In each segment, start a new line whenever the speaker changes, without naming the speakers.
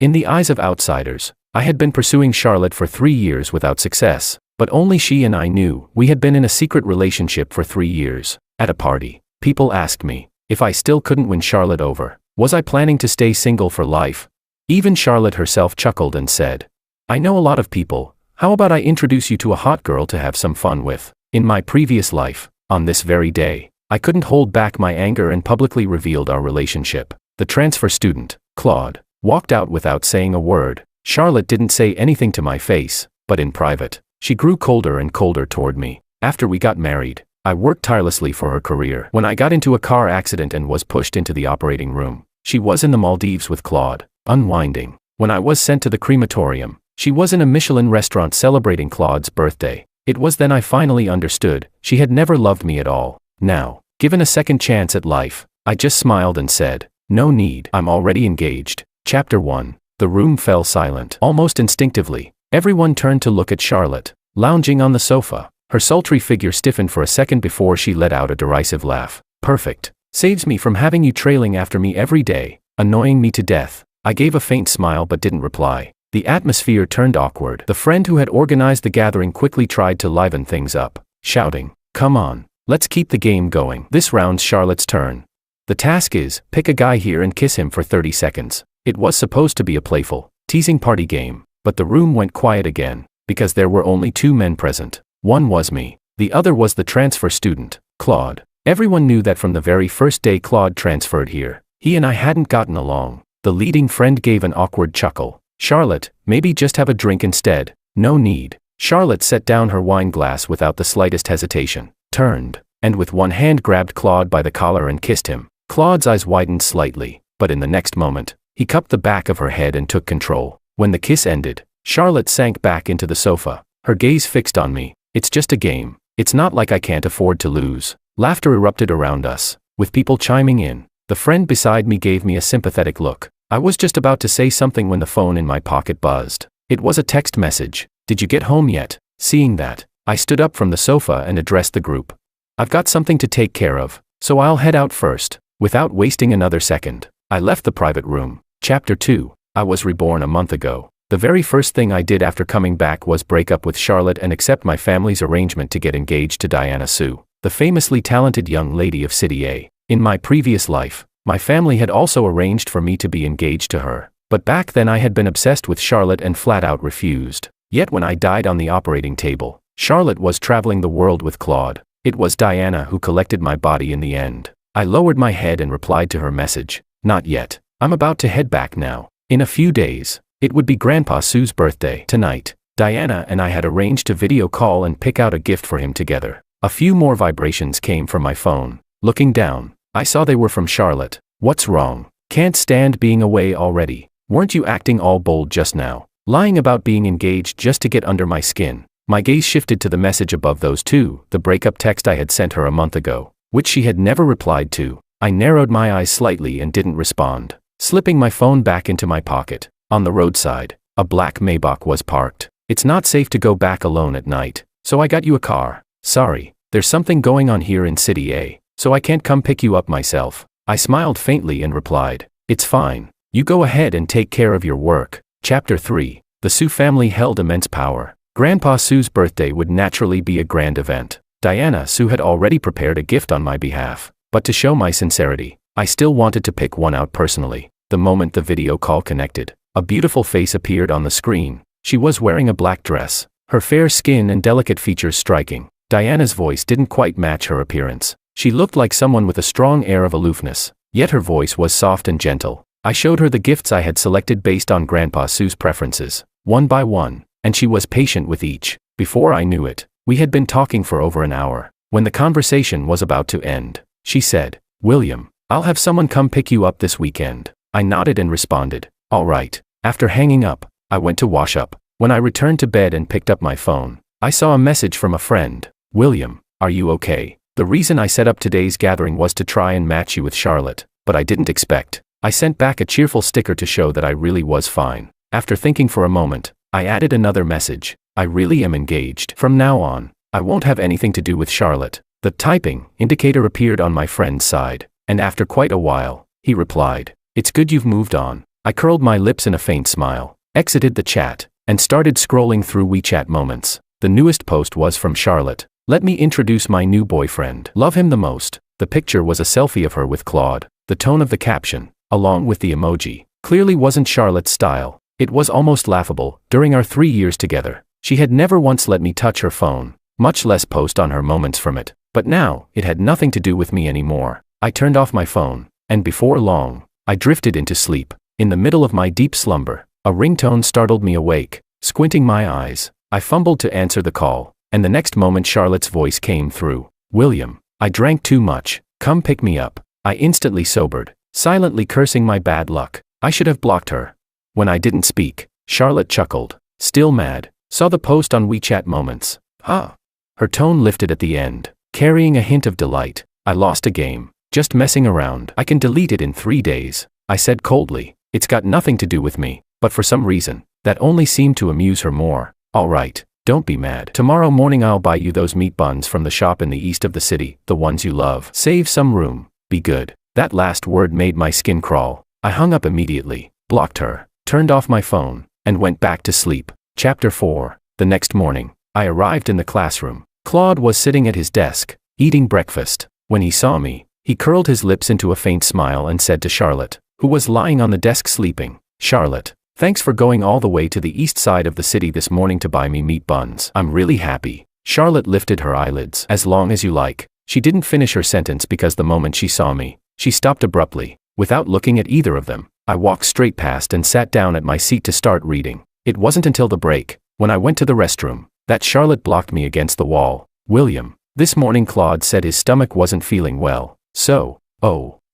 In the eyes of outsiders, I had been pursuing Charlotte for 3 years without success, but only she and I knew we had been in a secret relationship for 3 years. At a party, people asked me if I still couldn't win Charlotte over. Was I planning to stay single for life? Even Charlotte herself chuckled and said, "I know a lot of people. How about I introduce you to a hot girl to have some fun with?" In my previous life, on this very day, I couldn't hold back my anger and publicly revealed our relationship. The transfer student, Claude, walked out without saying a word. Charlotte didn't say anything to my face, but in private, she grew colder and colder toward me. After we got married, I worked tirelessly for her career. When I got into a car accident and was pushed into the operating room, she was in the Maldives with Claude, unwinding. When I was sent to the crematorium, she was in a Michelin restaurant celebrating Claude's birthday. It was then I finally understood, she had never loved me at all. Now, given a second chance at life, I just smiled and said, "No need, I'm already engaged." Chapter 1. The room fell silent. Almost instinctively, everyone turned to look at Charlotte, lounging on the sofa. Her sultry figure stiffened for a second before she let out a derisive laugh. "Perfect. Saves me from having you trailing after me every day, annoying me to death." I gave a faint smile but didn't reply. The atmosphere turned awkward. The friend who had organized the gathering quickly tried to liven things up, shouting, "Come on, let's keep the game going. This round's Charlotte's turn. The task is, pick a guy here and kiss him for 30 seconds. It was supposed to be a playful, teasing party game, but the room went quiet again, because there were only 2 men present. One was me, the other was the transfer student, Claude. Everyone knew that from the very first day Claude transferred here, he and I hadn't gotten along. The leading friend gave an awkward chuckle. "Charlotte, maybe just have a drink instead." "No need." Charlotte set down her wine glass without the slightest hesitation, turned, and with one hand grabbed Claude by the collar and kissed him. Claude's eyes widened slightly, but in the next moment, he cupped the back of her head and took control. When the kiss ended, Charlotte sank back into the sofa, her gaze fixed on me. "It's just a game. It's not like I can't afford to lose." Laughter erupted around us, with people chiming in. The friend beside me gave me a sympathetic look. I was just about to say something when the phone in my pocket buzzed. It was a text message. "Did you get home yet?" Seeing that, I stood up from the sofa and addressed the group. "I've got something to take care of, so I'll head out first." Without wasting another second, I left the private room. Chapter 2. I was reborn a month ago. The very first thing I did after coming back was break up with Charlotte and accept my family's arrangement to get engaged to Diana Sue, the famously talented young lady of City A. In my previous life, my family had also arranged for me to be engaged to her, but back then I had been obsessed with Charlotte and flat out refused. Yet when I died on the operating table, Charlotte was traveling the world with Claude. It was Diana who collected my body in the end. I lowered my head and replied to her message, "Not yet. I'm about to head back now. In a few days, it would be Grandpa Sue's birthday tonight." Diana and I had arranged to video call and pick out a gift for him together. A few more vibrations came from my phone. Looking down, I saw they were from Charlotte. "What's wrong? Can't stand being away already. Weren't you acting all bold just now? Lying about being engaged just to get under my skin?" My gaze shifted to the message above those 2, the breakup text I had sent her a month ago, which she had never replied to. I narrowed my eyes slightly and didn't respond, slipping my phone back into my pocket. On the roadside, a black Maybach was parked. "It's not safe to go back alone at night, so I got you a car. Sorry, there's something going on here in City A, so I can't come pick you up myself." I smiled faintly and replied, "It's fine. You go ahead and take care of your work." Chapter 3. The Sue family held immense power. Grandpa Sue's birthday would naturally be a grand event. Diana Sue had already prepared a gift on my behalf, but to show my sincerity, I still wanted to pick one out personally. The moment the video call connected, a beautiful face appeared on the screen. She was wearing a black dress, her fair skin and delicate features striking. Diana's voice didn't quite match her appearance. She looked like someone with a strong air of aloofness, yet her voice was soft and gentle. I showed her the gifts I had selected based on Grandpa Sue's preferences, one by one, and she was patient with each. Before I knew it, we had been talking for over an hour. When the conversation was about to end, she said, "William, I'll have someone come pick you up this weekend." I nodded and responded, "All right." After hanging up, I went to wash up. When I returned to bed and picked up my phone, I saw a message from a friend. "William, are you okay? The reason I set up today's gathering was to try and match you with Charlotte, but I didn't expect." I sent back a cheerful sticker to show that I really was fine. After thinking for a moment, I added another message. "I really am engaged. From now on, I won't have anything to do with Charlotte." The typing indicator appeared on my friend's side, and after quite a while, he replied, "It's good you've moved on. I curled my lips in a faint smile, exited the chat, and started scrolling through WeChat moments. The newest post was from Charlotte. Let me introduce my new boyfriend. Love him the most. The picture was a selfie of her with Claude. The tone of the caption, along with the emoji, clearly wasn't Charlotte's style. It was almost laughable. During our 3 years together, she had never once let me touch her phone, much less post on her moments from it. But now, it had nothing to do with me anymore. I turned off my phone, and before long, I drifted into sleep. In the middle of my deep slumber, a ringtone startled me awake. Squinting my eyes, I fumbled to answer the call, and the next moment Charlotte's voice came through. William, I drank too much. Come pick me up. I instantly sobered, silently cursing my bad luck. I should have blocked her. When I didn't speak, Charlotte chuckled, still mad. Saw the post on WeChat moments. Huh. Her tone lifted at the end, carrying a hint of delight. I lost a game. Just messing around. I can delete it in 3 days. I said coldly. It's got nothing to do with me, but for some reason, that only seemed to amuse her more. All right, don't be mad. Tomorrow morning I'll buy you those meat buns from the shop in the east of the city, the ones you love. Save some room. Be good. That last word made my skin crawl. I hung up immediately, blocked her, turned off my phone, and went back to sleep. Chapter 4. The next morning, I arrived in the classroom. Claude was sitting at his desk, eating breakfast. When he saw me, he curled his lips into a faint smile and said to Charlotte, who was lying on the desk sleeping, Charlotte, thanks for going all the way to the east side of the city this morning to buy me meat buns. I'm really happy. Charlotte lifted her eyelids. As long as you like. She didn't finish her sentence because the moment she saw me, she stopped abruptly. Without looking at either of them, I walked straight past and sat down at my seat to start reading. It wasn't until the break, when I went to the restroom, that Charlotte blocked me against the wall. William, this morning Claude said his stomach wasn't feeling well, so,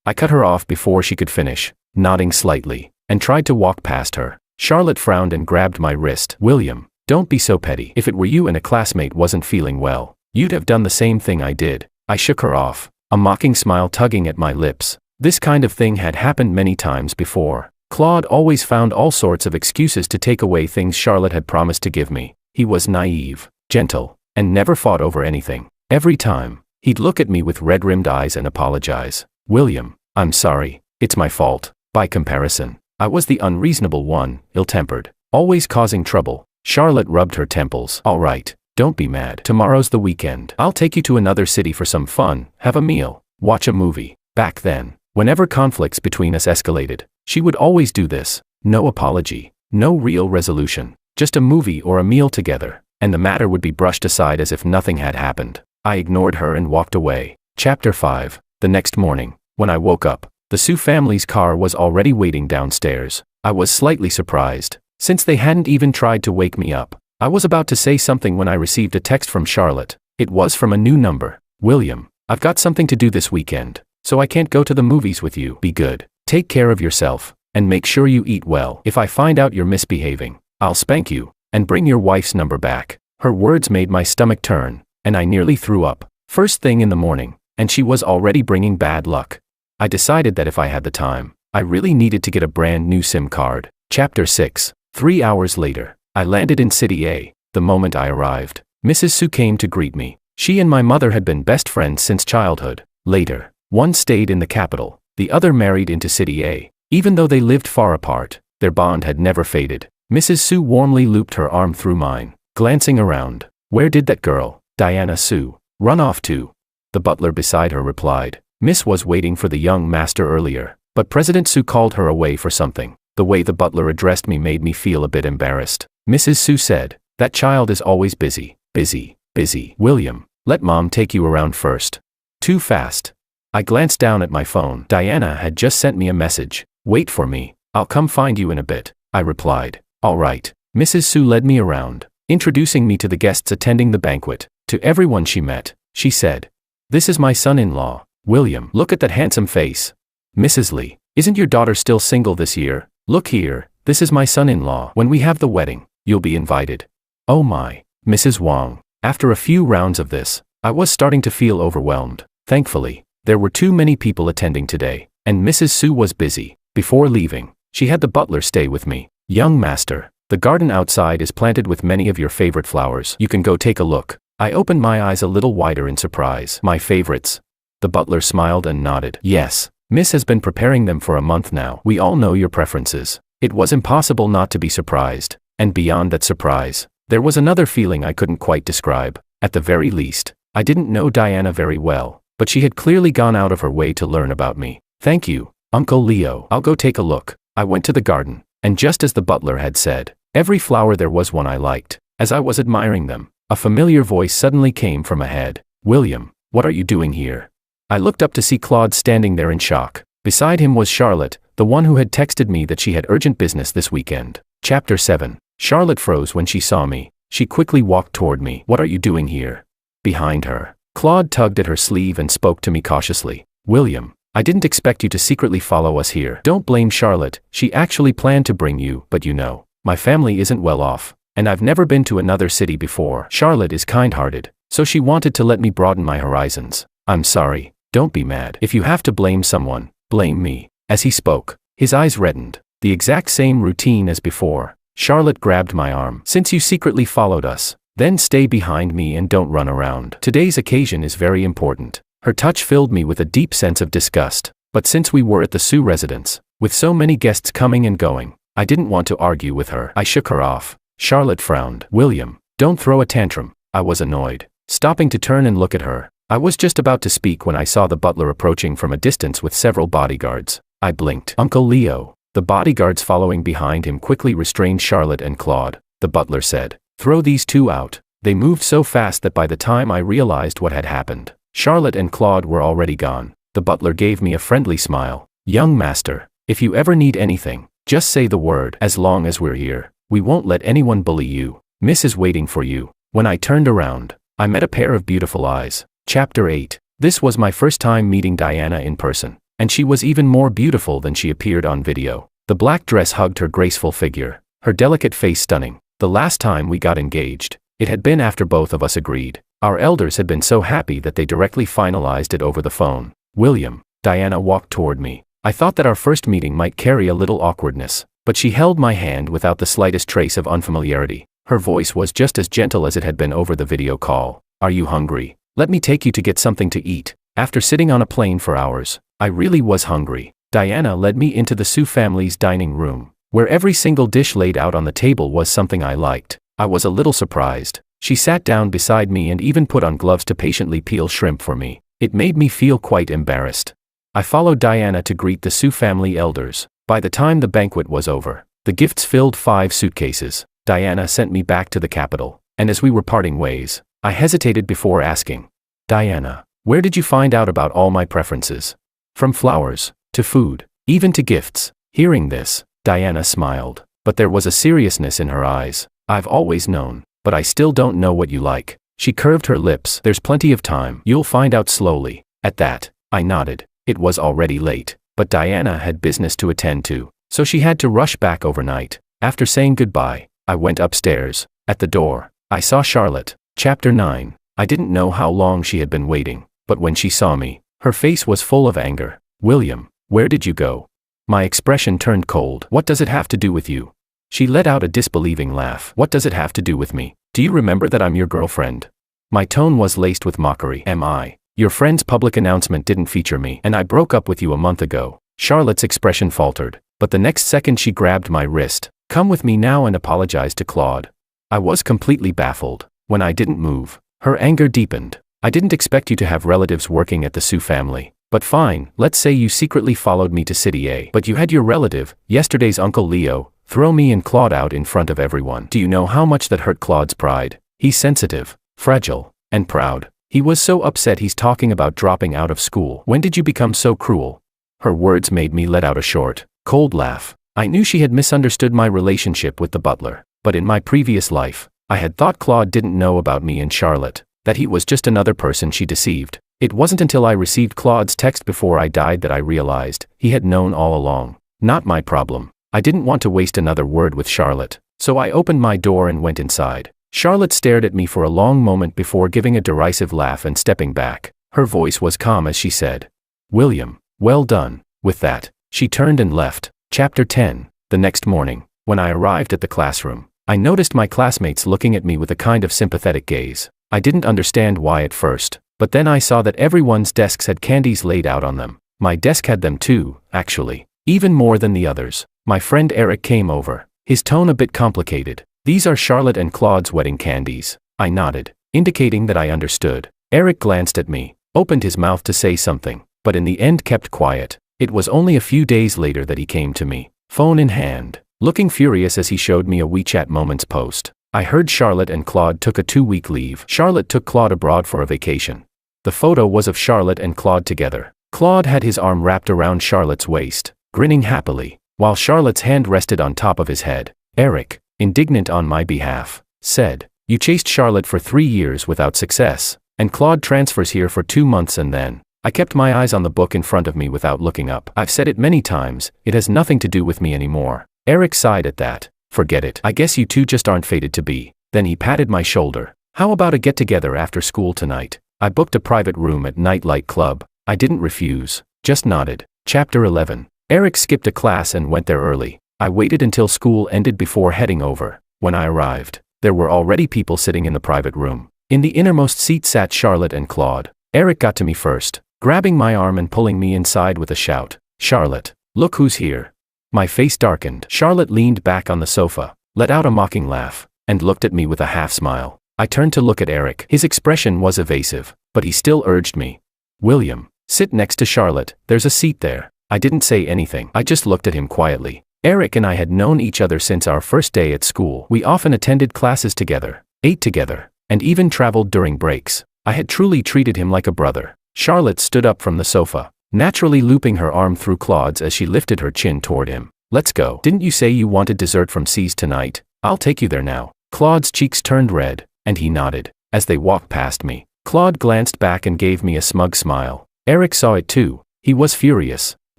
I cut her off before she could finish, nodding slightly, and tried to walk past her. Charlotte frowned and grabbed my wrist. William, don't be so petty. If it were you and a classmate wasn't feeling well, you'd have done the same thing I did. I shook her off, a mocking smile tugging at my lips. This kind of thing had happened many times before. Claude always found all sorts of excuses to take away things Charlotte had promised to give me. He was naive, gentle, and never fought over anything. Every time, he'd look at me with red-rimmed eyes and apologize. William, I'm sorry, it's my fault. By comparison, I was the unreasonable one, ill-tempered, always causing trouble. Charlotte rubbed her temples. All right, don't be mad. Tomorrow's the weekend. I'll take you to another city for some fun, have a meal, watch a movie. Back then, whenever conflicts between us escalated, she would always do this. No apology, no real resolution, just a movie or a meal together, and the matter would be brushed aside as if nothing had happened. I ignored her and walked away. Chapter 5. The next morning, when I woke up, the Sue family's car was already waiting downstairs. I was slightly surprised, since they hadn't even tried to wake me up. I was about to say something when I received a text from Charlotte. It was from a new number. William, I've got something to do this weekend, so I can't go to the movies with you. Be good, take care of yourself, and make sure you eat well. If I find out you're misbehaving, I'll spank you, and bring your wife's number back. Her words made my stomach turn, and I nearly threw up. First thing in the morning, and she was already bringing bad luck. I decided that if I had the time, I really needed to get a brand new SIM card. Chapter 6. 3 hours later, I landed in City A. The moment I arrived, Mrs. Sue came to greet me. She and my mother had been best friends since childhood. Later, one stayed in the capital, the other married into City A. Even though they lived far apart, their bond had never faded. Mrs. Sue warmly looped her arm through mine, glancing around. Where did that girl, Diana Sue, run off to? The butler beside her replied. Miss was waiting for the young master earlier, but President Sue called her away for something. The way the butler addressed me made me feel a bit embarrassed. Mrs. Sue said, that child is always busy. Busy. William, let mom take you around first. Too fast. I glanced down at my phone. Diana had just sent me a message. Wait for me, I'll come find you in a bit, I replied. All right. Mrs. Sue led me around, introducing me to the guests attending the banquet. To everyone she met, she said, this is my son-in-law, William. Look at that handsome face. Mrs. Lee, isn't your daughter still single this year? Look here, this is my son-in-law. When we have the wedding, you'll be invited. Oh my, Mrs. Wong. After a few rounds of this, I was starting to feel overwhelmed. Thankfully, there were too many people attending today, and Mrs. Sue was busy. Before leaving, she had the butler stay with me. Young master, the garden outside is planted with many of your favorite flowers. You can go take a look. I opened my eyes a little wider in surprise. My favorites? The butler smiled and nodded. Yes, Miss has been preparing them for a month now. We all know your preferences. It was impossible not to be surprised. And beyond that surprise, there was another feeling I couldn't quite describe. At the very least, I didn't know Diana very well, but she had clearly gone out of her way to learn about me. Thank you, Uncle Leo. I'll go take a look. I went to the garden, and just as the butler had said, every flower there was one I liked. As I was admiring them, a familiar voice suddenly came from ahead. William, what are you doing here? I looked up to see Claude standing there in shock. Beside him was Charlotte, the one who had texted me that she had urgent business this weekend. Chapter 7. Charlotte froze when she saw me. She quickly walked toward me. What are you doing here? Behind her, Claude tugged at her sleeve and spoke to me cautiously. William, I didn't expect you to secretly follow us here. Don't blame Charlotte. She actually planned to bring you, but you know, my family isn't well off, and I've never been to another city before. Charlotte is kind-hearted, so she wanted to let me broaden my horizons. I'm sorry. Don't be mad. If you have to blame someone, blame me. As he spoke, his eyes reddened. The exact same routine as before. Charlotte grabbed my arm. Since you secretly followed us, then stay behind me and don't run around. Today's occasion is very important. Her touch filled me with a deep sense of disgust. But since we were at the Sue residence, with so many guests coming and going, I didn't want to argue with her. I shook her off. Charlotte frowned. William, don't throw a tantrum. I was annoyed, stopping to turn and look at her. I was just about to speak when I saw the butler approaching from a distance with several bodyguards. I blinked. Uncle Leo. The bodyguards following behind him quickly restrained Charlotte and Claude. The butler said, throw these two out. They moved so fast that by the time I realized what had happened, Charlotte and Claude were already gone. The butler gave me a friendly smile. Young master, if you ever need anything, just say the word. As long as we're here, we won't let anyone bully you. Miss is waiting for you. When I turned around, I met a pair of beautiful eyes. Chapter 8. This was my first time meeting Diana in person, and she was even more beautiful than she appeared on video. The black dress hugged her graceful figure, her delicate face stunning. The last time we got engaged, it had been after both of us agreed. Our elders had been so happy that they directly finalized it over the phone. William, Diana walked toward me. I thought that our first meeting might carry a little awkwardness, but she held my hand without the slightest trace of unfamiliarity. Her voice was just as gentle as it had been over the video call. Are you hungry? Let me take you to get something to eat. After sitting on a plane for hours, I really was hungry. Diana led me into the Sue family's dining room, where every single dish laid out on the table was something I liked. I was a little surprised. She sat down beside me and even put on gloves to patiently peel shrimp for me. It made me feel quite embarrassed. I followed Diana to greet the Sue family elders. By the time the banquet was over, the gifts filled 5 suitcases. Diana sent me back to the capital, and as we were parting ways, I hesitated before asking, Diana, where did you find out about all my preferences? From flowers, to food, even to gifts. Hearing this, Diana smiled, but there was a seriousness in her eyes. I've always known, but I still don't know what you like. She curved her lips. There's plenty of time. You'll find out slowly. At that, I nodded. It was already late, but Diana had business to attend to, so she had to rush back overnight. After saying goodbye, I went upstairs. At the door, I saw Charlotte. Chapter 9. I didn't know how long she had been waiting, but when she saw me, her face was full of anger. William, where did you go? My expression turned cold. What does it have to do with you? She let out a disbelieving laugh. What does it have to do with me? Do you remember that I'm your girlfriend? My tone was laced with mockery. Am I? Your friend's public announcement didn't feature me, and I broke up with you a month ago. Charlotte's expression faltered, but the next second she grabbed my wrist. Come with me now and apologize to Claude. I was completely baffled. When I didn't move, her anger deepened. I didn't expect you to have relatives working at the Sue family. But fine, let's say you secretly followed me to City A. But you had your relative, yesterday's Uncle Leo, throw me and Claude out in front of everyone. Do you know how much that hurt Claude's pride? He's sensitive, fragile, and proud. He was so upset he's talking about dropping out of school. When did you become so cruel? Her words made me let out a short, cold laugh. I knew she had misunderstood my relationship with the butler, but in my previous life, I had thought Claude didn't know about me and Charlotte, that he was just another person she deceived. It wasn't until I received Claude's text before I died that I realized he had known all along. Not my problem. I didn't want to waste another word with Charlotte, so I opened my door and went inside. Charlotte stared at me for a long moment before giving a derisive laugh and stepping back. Her voice was calm as she said, William, well done. With that, she turned and left. Chapter 10. The next morning, when I arrived at the classroom, I noticed my classmates looking at me with a kind of sympathetic gaze. I didn't understand why at first, but then I saw that everyone's desks had candies laid out on them. My desk had them too, actually. Even more than the others. My friend Eric came over, his tone a bit complicated. "These are Charlotte and Claude's wedding candies." I nodded, indicating that I understood. Eric glanced at me, opened his mouth to say something, but in the end kept quiet. It was only a few days later that he came to me, phone in hand, looking furious as he showed me a WeChat Moments post. I heard Charlotte and Claude took a 2-week leave. Charlotte took Claude abroad for a vacation. The photo was of Charlotte and Claude together. Claude had his arm wrapped around Charlotte's waist, grinning happily, while Charlotte's hand rested on top of his head. Eric, indignant on my behalf, said, "You chased Charlotte for 3 years without success, and Claude transfers here for 2 months and then..." I kept my eyes on the book in front of me without looking up. "I've said it many times, it has nothing to do with me anymore." Eric sighed at that. "Forget it. I guess you two just aren't fated to be." Then he patted my shoulder. "How about a get-together after school tonight? I booked a private room at Nightlight Club." I didn't refuse, just nodded. Chapter 11. Eric skipped a class and went there early. I waited until school ended before heading over. When I arrived, there were already people sitting in the private room. In the innermost seat sat Charlotte and Claude. Eric got to me first, grabbing my arm and pulling me inside with a shout. "Charlotte, look who's here." My face darkened. Charlotte leaned back on the sofa, let out a mocking laugh, and looked at me with a half-smile. I turned to look at Eric. His expression was evasive, but he still urged me. "William, sit next to Charlotte, there's a seat there." I didn't say anything. I just looked at him quietly. Eric and I had known each other since our first day at school. We often attended classes together, ate together, and even traveled during breaks. I had truly treated him like a brother. Charlotte stood up from the sofa, naturally looping her arm through Claude's as she lifted her chin toward him. "Let's go. Didn't you say you wanted dessert from C's tonight? I'll take you there now." Claude's cheeks turned red, and he nodded. As they walked past me, Claude glanced back and gave me a smug smile. Eric saw it too. He was furious.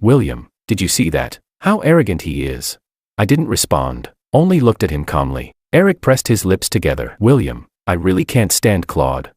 "William, did you see that? How arrogant he is." I didn't respond, only looked at him calmly. Eric pressed his lips together. "William, I really can't stand Claude."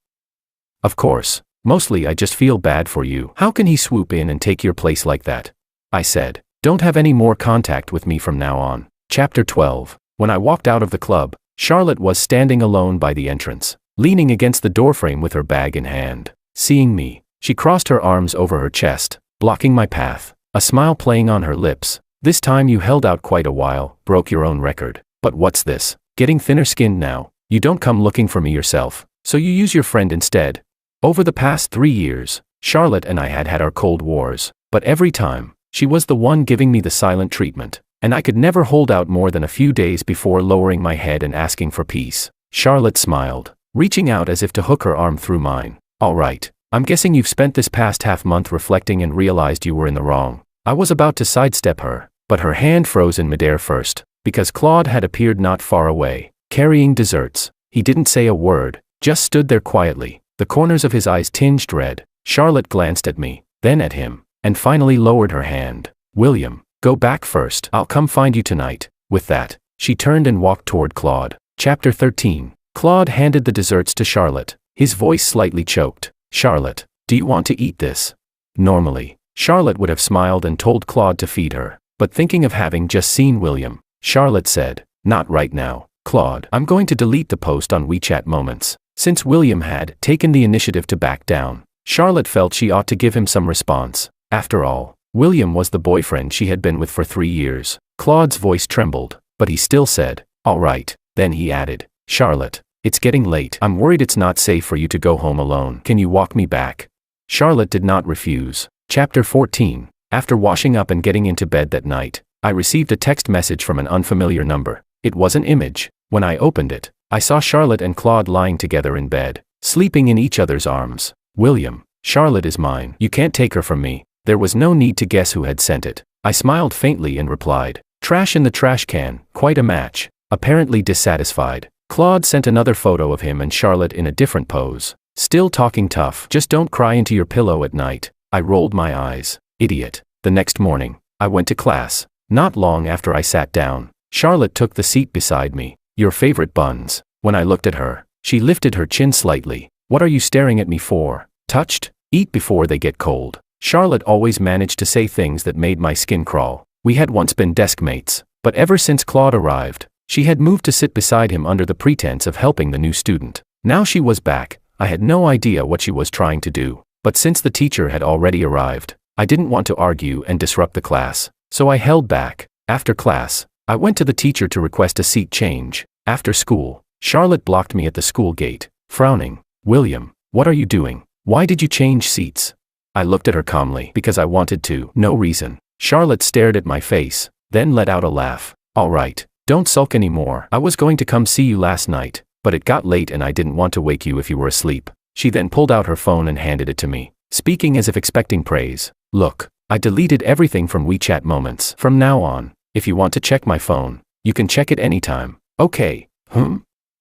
"Of course. Mostly I just feel bad for you. How can he swoop in and take your place like that?" I said. "Don't have any more contact with me from now on." Chapter 12. When I walked out of the club, Charlotte was standing alone by the entrance, leaning against the doorframe with her bag in hand. Seeing me, she crossed her arms over her chest, blocking my path, a smile playing on her lips. "This time you held out quite a while, broke your own record. But what's this? Getting thinner-skinned now. You don't come looking for me yourself, so you use your friend instead." Over the past 3 years, Charlotte and I had had our cold wars, but every time, she was the one giving me the silent treatment, and I could never hold out more than a few days before lowering my head and asking for peace. Charlotte smiled, reaching out as if to hook her arm through mine. "All right, I'm guessing you've spent this past half-month reflecting and realized you were in the wrong." I was about to sidestep her, but her hand froze in midair first, because Claude had appeared not far away, carrying desserts. He didn't say a word, just stood there quietly, the corners of his eyes tinged red. Charlotte glanced at me, then at him, and finally lowered her hand. "William, go back first. I'll come find you tonight." With that, she turned and walked toward Claude. Chapter 13. Claude handed the desserts to Charlotte, his voice slightly choked. "Charlotte, do you want to eat this?" Normally, Charlotte would have smiled and told Claude to feed her, but thinking of having just seen William, Charlotte said, "Not right now, Claude. I'm going to delete the post on WeChat Moments." Since William had taken the initiative to back down, Charlotte felt she ought to give him some response. After all, William was the boyfriend she had been with for 3 years. Claude's voice trembled, but he still said, "All right." Then he added, "Charlotte, it's getting late. I'm worried it's not safe for you to go home alone. Can you walk me back?" Charlotte did not refuse. Chapter 14. After washing up and getting into bed that night, I received a text message from an unfamiliar number. It was an image. When I opened it, I saw Charlotte and Claude lying together in bed, sleeping in each other's arms. "William, Charlotte is mine. You can't take her from me." There was no need to guess who had sent it. I smiled faintly and replied, "Trash in the trash can, quite a match." Apparently dissatisfied, Claude sent another photo of him and Charlotte in a different pose. "Still talking tough. Just don't cry into your pillow at night." I rolled my eyes. Idiot. The next morning, I went to class. Not long after I sat down, Charlotte took the seat beside me. "Your favorite buns." When I looked at her, she lifted her chin slightly. "What are you staring at me for? Touched? Eat before they get cold." Charlotte always managed to say things that made my skin crawl. We had once been desk mates, but ever since Claude arrived, she had moved to sit beside him under the pretense of helping the new student. Now she was back. I had no idea what she was trying to do, but since the teacher had already arrived, I didn't want to argue and disrupt the class, so I held back. After class, I went to the teacher to request a seat change. After school, Charlotte blocked me at the school gate, frowning. "William, what are you doing? Why did you change seats?" I looked at her calmly. "Because I wanted to." "No reason." Charlotte stared at my face, then let out a laugh. "All right, don't sulk anymore. I was going to come see you last night, but it got late and I didn't want to wake you if you were asleep." She then pulled out her phone and handed it to me, speaking as if expecting praise. "Look, I deleted everything from WeChat moments. From now on, if you want to check my phone, you can check it anytime." "Okay,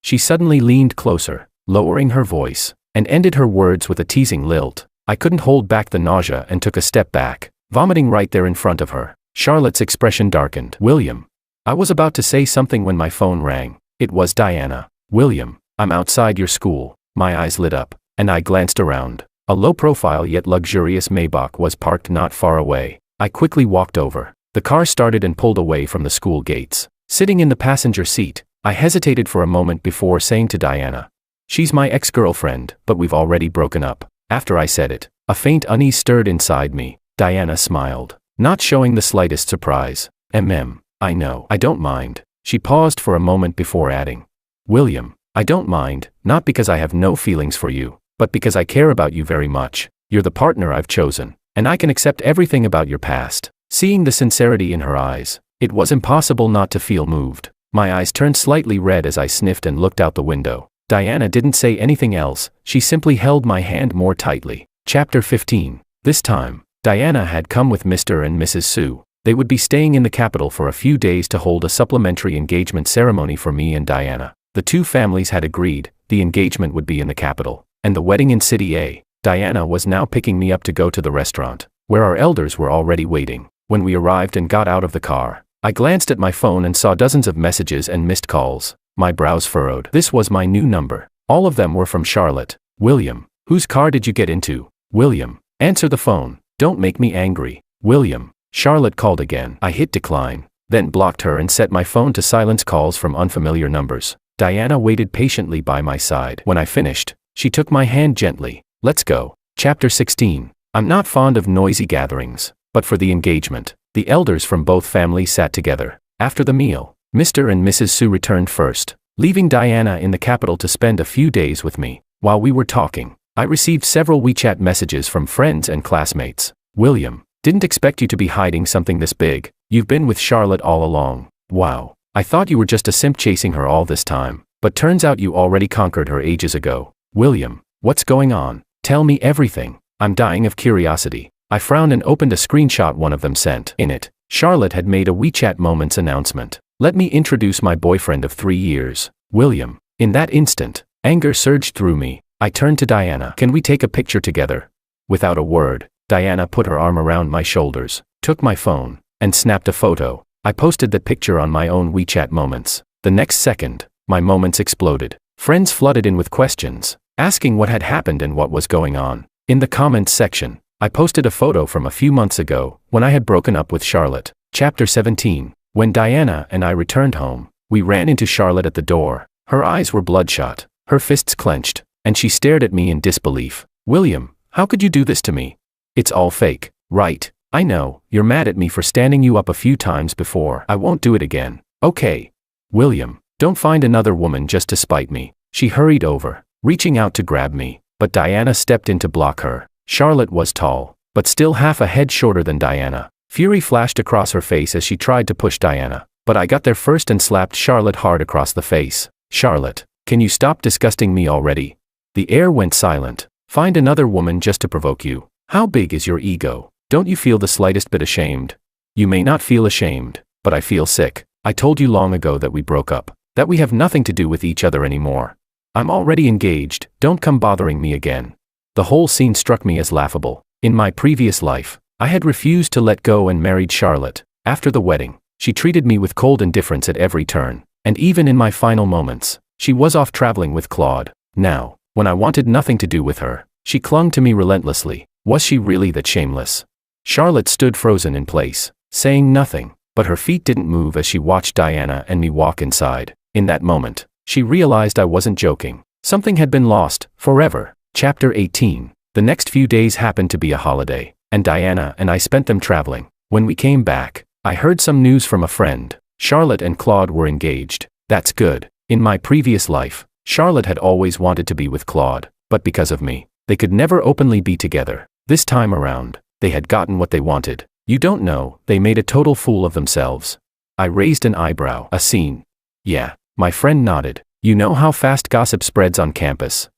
She suddenly leaned closer, lowering her voice, and ended her words with a teasing lilt. I couldn't hold back the nausea and took a step back, vomiting right there in front of her. Charlotte's expression darkened. "William." I was about to say something when my phone rang. It was Diana. "William, I'm outside your school." My eyes lit up, and I glanced around. A low-profile yet luxurious Maybach was parked not far away. I quickly walked over. The car started and pulled away from the school gates. Sitting in the passenger seat, I hesitated for a moment before saying to Diana, "She's my ex-girlfriend, but we've already broken up." After I said it, a faint unease stirred inside me. Diana smiled, not showing the slightest surprise. I know. I don't mind." She paused for a moment before adding, "William, I don't mind, not because I have no feelings for you, but because I care about you very much. You're the partner I've chosen, and I can accept everything about your past." Seeing the sincerity in her eyes, it was impossible not to feel moved. My eyes turned slightly red as I sniffed and looked out the window. Diana didn't say anything else, she simply held my hand more tightly. Chapter 15. This time, Diana had come with Mr. and Mrs. Sue. They would be staying in the capital for a few days to hold a supplementary engagement ceremony for me and Diana. The two families had agreed, the engagement would be in the capital, and the wedding in City A. Diana was now picking me up to go to the restaurant, where our elders were already waiting. When we arrived and got out of the car, I glanced at my phone and saw dozens of messages and missed calls. My brows furrowed. This was my new number. All of them were from Charlotte. "William, whose car did you get into?" "William, answer the phone. Don't make me angry." "William." Charlotte called again. I hit decline, then blocked her and set my phone to silence calls from unfamiliar numbers. Diana waited patiently by my side. When I finished, she took my hand gently. "Let's go." Chapter 16. I'm not fond of noisy gatherings, but for the engagement, the elders from both families sat together. After the meal, Mr. and Mrs. Sue returned first, leaving Diana in the capital to spend a few days with me. While we were talking, I received several WeChat messages from friends and classmates. "William, didn't expect you to be hiding something this big. You've been with Charlotte all along. Wow. I thought you were just a simp chasing her all this time, but turns out you already conquered her ages ago. William, what's going on? Tell me everything. I'm dying of curiosity." I frowned and opened a screenshot one of them sent. In it, Charlotte had made a WeChat Moments announcement. "Let me introduce my boyfriend of 3 years, William." In that instant, anger surged through me. I turned to Diana. "Can we take a picture together?" Without a word, Diana put her arm around my shoulders, took my phone, and snapped a photo. I posted that picture on my own WeChat Moments. The next second, my moments exploded. Friends flooded in with questions, asking what had happened and what was going on. In the comments section, I posted a photo from a few months ago, when I had broken up with Charlotte. Chapter 17. When Diana and I returned home, we ran into Charlotte at the door. Her eyes were bloodshot, her fists clenched, and she stared at me in disbelief. "William, how could you do this to me? It's all fake, right? I know, you're mad at me for standing you up a few times before. I won't do it again, okay? William, don't find another woman just to spite me." She hurried over, reaching out to grab me, but Diana stepped in to block her. Charlotte was tall, but still half a head shorter than Diana. Fury flashed across her face as she tried to push Diana, but I got there first and slapped Charlotte hard across the face. "Charlotte, can you stop disgusting me already?" The air went silent. "Find another woman just to provoke you. How big is your ego? Don't you feel the slightest bit ashamed?" "You may not feel ashamed, but I feel sick. I told you long ago that we broke up, that we have nothing to do with each other anymore. I'm already engaged, don't come bothering me again." The whole scene struck me as laughable. In my previous life, I had refused to let go and married Charlotte. After the wedding, she treated me with cold indifference at every turn, and even in my final moments, she was off traveling with Claude. Now, when I wanted nothing to do with her, she clung to me relentlessly. Was she really that shameless? Charlotte stood frozen in place, saying nothing, but her feet didn't move as she watched Diana and me walk inside. In that moment, she realized I wasn't joking. Something had been lost, forever. Chapter 18. The next few days happened to be a holiday. and Diana and I spent them traveling. When we came back, I heard some news from a friend. Charlotte and Claude were engaged. That's good. In my previous life, Charlotte had always wanted to be with Claude, but because of me, they could never openly be together. This time around, they had gotten what they wanted. You don't know, they made a total fool of themselves. I raised an eyebrow. A scene. Yeah, my friend nodded. You know how fast gossip spreads on campus.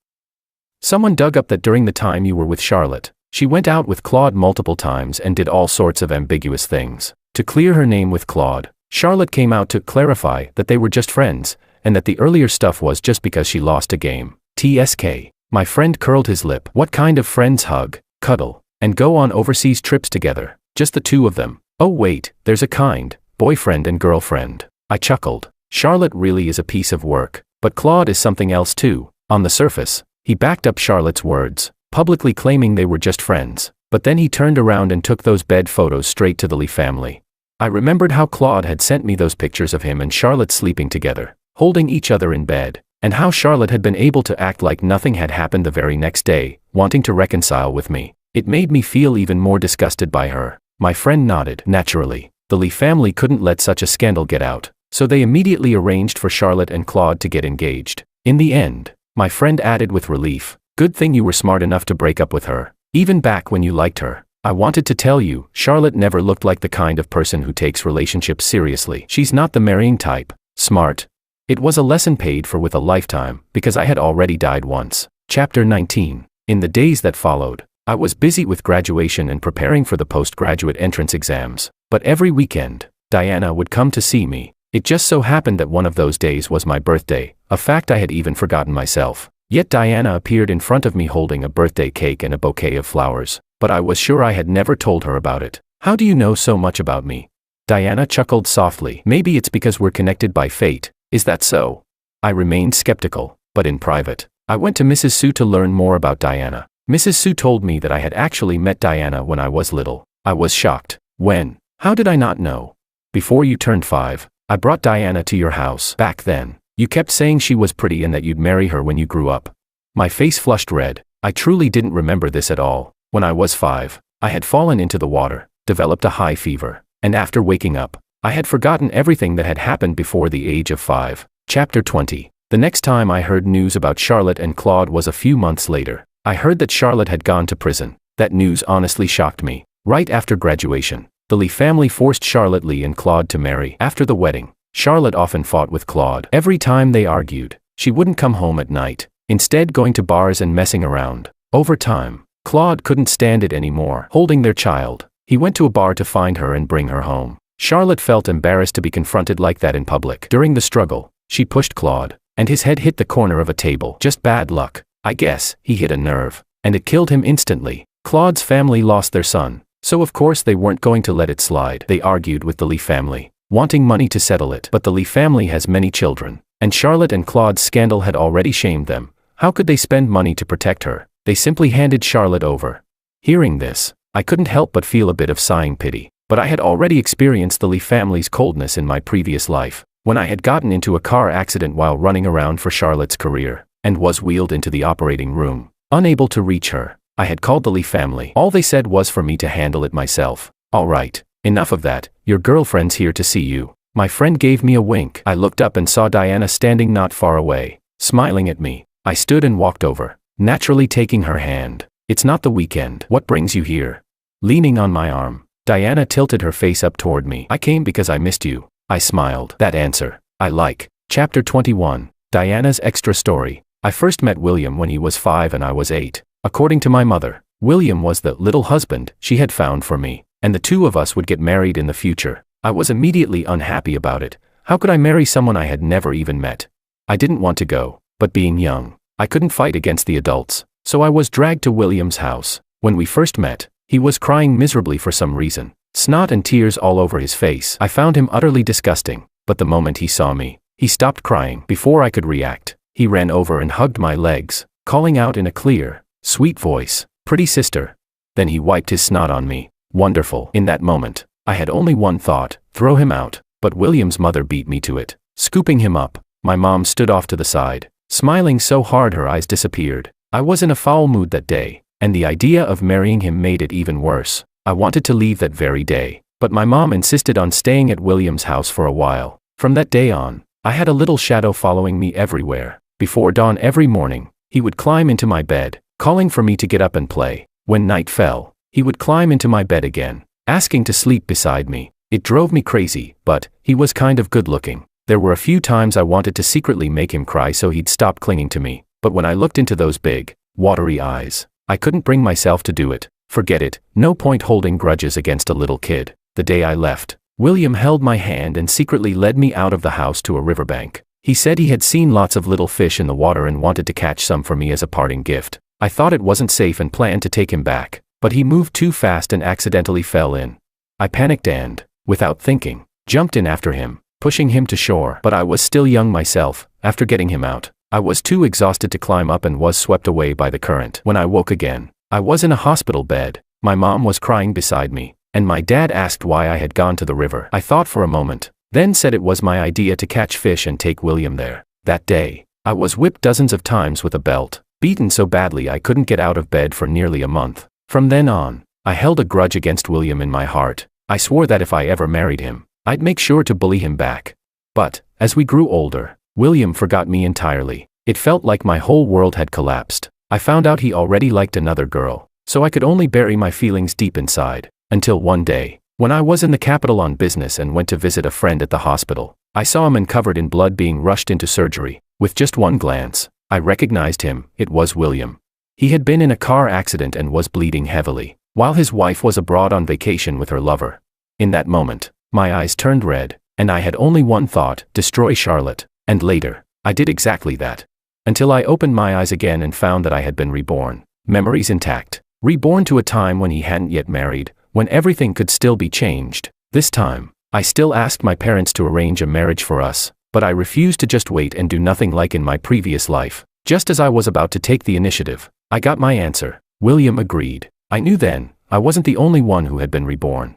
Someone dug up that during the time you were with Charlotte, she went out with Claude multiple times and did all sorts of ambiguous things. To clear her name with Claude, Charlotte came out to clarify that they were just friends, and that the earlier stuff was just because she lost a game. TSK. My friend curled his lip. What kind of friends hug, cuddle, and go on overseas trips together? Just the two of them. Oh wait, there's a kind, boyfriend and girlfriend. I chuckled. Charlotte really is a piece of work, but Claude is something else too. On the surface, he backed up Charlotte's words, publicly claiming they were just friends, but then he turned around and took those bed photos straight to the Lee family. I remembered how Claude had sent me those pictures of him and Charlotte sleeping together, holding each other in bed, and how Charlotte had been able to act like nothing had happened the very next day, wanting to reconcile with me. It made me feel even more disgusted by her. My friend nodded. Naturally, the Lee family couldn't let such a scandal get out, so they immediately arranged for Charlotte and Claude to get engaged. In the end, my friend added with relief, good thing you were smart enough to break up with her, even back when you liked her. I wanted to tell you, Charlotte never looked like the kind of person who takes relationships seriously. She's not the marrying type. Smart. It was a lesson paid for with a lifetime, because I had already died once. Chapter 19. In the days that followed, I was busy with graduation and preparing for the postgraduate entrance exams, but every weekend, Diana would come to see me. It just so happened that one of those days was my birthday, a fact I had even forgotten myself. Yet Diana appeared in front of me holding a birthday cake and a bouquet of flowers, but I was sure I had never told her about it. How do you know so much about me? Diana chuckled softly. Maybe it's because we're connected by fate. Is that so? I remained skeptical, but in private, I went to Mrs. Sue to learn more about Diana. Mrs. Sue told me that I had actually met Diana when I was little. I was shocked. When? How did I not know? Before you turned 5, I brought Diana to your house. Back then, you kept saying she was pretty and that you'd marry her when you grew up. My face flushed red. I truly didn't remember this at all. When I was 5, I had fallen into the water, developed a high fever, and after waking up, I had forgotten everything that had happened before the age of 5. Chapter 20. The next time I heard news about Charlotte and Claude was a few months later. I heard that Charlotte had gone to prison. That news honestly shocked me. Right after graduation, the Lee family forced Charlotte Lee and Claude to marry. After the wedding, Charlotte often fought with Claude. Every time they argued, she wouldn't come home at night, instead going to bars and messing around. Over time, Claude couldn't stand it anymore. Holding their child, he went to a bar to find her and bring her home. Charlotte felt embarrassed to be confronted like that in public. During the struggle, she pushed Claude, and his head hit the corner of a table. Just bad luck. I guess, he hit a nerve, and it killed him instantly. Claude's family lost their son, so of course they weren't going to let it slide. They argued with the Lee family, wanting money to settle it. But the Lee family has many children, and Charlotte and Claude's scandal had already shamed them. How could they spend money to protect her? They simply handed Charlotte over. Hearing this, I couldn't help but feel a bit of sighing pity. But I had already experienced the Lee family's coldness in my previous life, when I had gotten into a car accident while running around for Charlotte's career, and was wheeled into the operating room. Unable to reach her, I had called the Lee family. All they said was for me to handle it myself. All right, enough of that, your girlfriend's here to see you. My friend gave me a wink. I looked up and saw Diana standing not far away, smiling at me. I stood and walked over, naturally taking her hand. It's not the weekend. What brings you here? Leaning on my arm, Diana tilted her face up toward me. I came because I missed you. I smiled. That answer, I like. Chapter 21. Diana's extra story. I first met William when he was 5 and I was 8. According to my mother, William was the little husband she had found for me, and the two of us would get married in the future. I was immediately unhappy about it. How could I marry someone I had never even met? I didn't want to go, but being young, I couldn't fight against the adults, so I was dragged to William's house. When we first met, he was crying miserably for some reason, snot and tears all over his face. I found him utterly disgusting, but the moment he saw me, he stopped crying. Before I could react, he ran over and hugged my legs, calling out in a clear, sweet voice, "Pretty sister." Then he wiped his snot on me. Wonderful. In that moment, I had only one thought, throw him out, but William's mother beat me to it. Scooping him up, my mom stood off to the side, smiling so hard her eyes disappeared. I was in a foul mood that day, and the idea of marrying him made it even worse. I wanted to leave that very day, but my mom insisted on staying at William's house for a while. From that day on, I had a little shadow following me everywhere. Before dawn every morning, he would climb into my bed, calling for me to get up and play. When night fell, he would climb into my bed again, asking to sleep beside me. It drove me crazy, but he was kind of good looking. There were a few times I wanted to secretly make him cry so he'd stop clinging to me, but when I looked into those big, watery eyes, I couldn't bring myself to do it. Forget it, no point holding grudges against a little kid. The day I left, William held my hand and secretly led me out of the house to a riverbank. He said he had seen lots of little fish in the water and wanted to catch some for me as a parting gift. I thought it wasn't safe and planned to take him back, but he moved too fast and accidentally fell in. I panicked and, without thinking, jumped in after him, pushing him to shore. But I was still young myself. After getting him out, I was too exhausted to climb up and was swept away by the current. When I woke again, I was in a hospital bed. My mom was crying beside me, and my dad asked why I had gone to the river. I thought for a moment, then said it was my idea to catch fish and take William there. That day, I was whipped dozens of times with a belt, beaten so badly I couldn't get out of bed for nearly a month. From then on, I held a grudge against William in my heart. I swore that if I ever married him, I'd make sure to bully him back. But, as we grew older, William forgot me entirely. It felt like my whole world had collapsed. I found out he already liked another girl, so I could only bury my feelings deep inside. Until one day, when I was in the capital on business and went to visit a friend at the hospital, I saw him covered in blood being rushed into surgery. With just one glance, I recognized him. It was William. He had been in a car accident and was bleeding heavily, while his wife was abroad on vacation with her lover. In that moment, my eyes turned red, and I had only one thought: destroy Charlotte. And later, I did exactly that. Until I opened my eyes again and found that I had been reborn. Memories intact. Reborn to a time when he hadn't yet married, when everything could still be changed. This time, I still asked my parents to arrange a marriage for us, but I refused to just wait and do nothing like in my previous life. Just as I was about to take the initiative, I got my answer. William agreed. I knew then, I wasn't the only one who had been reborn.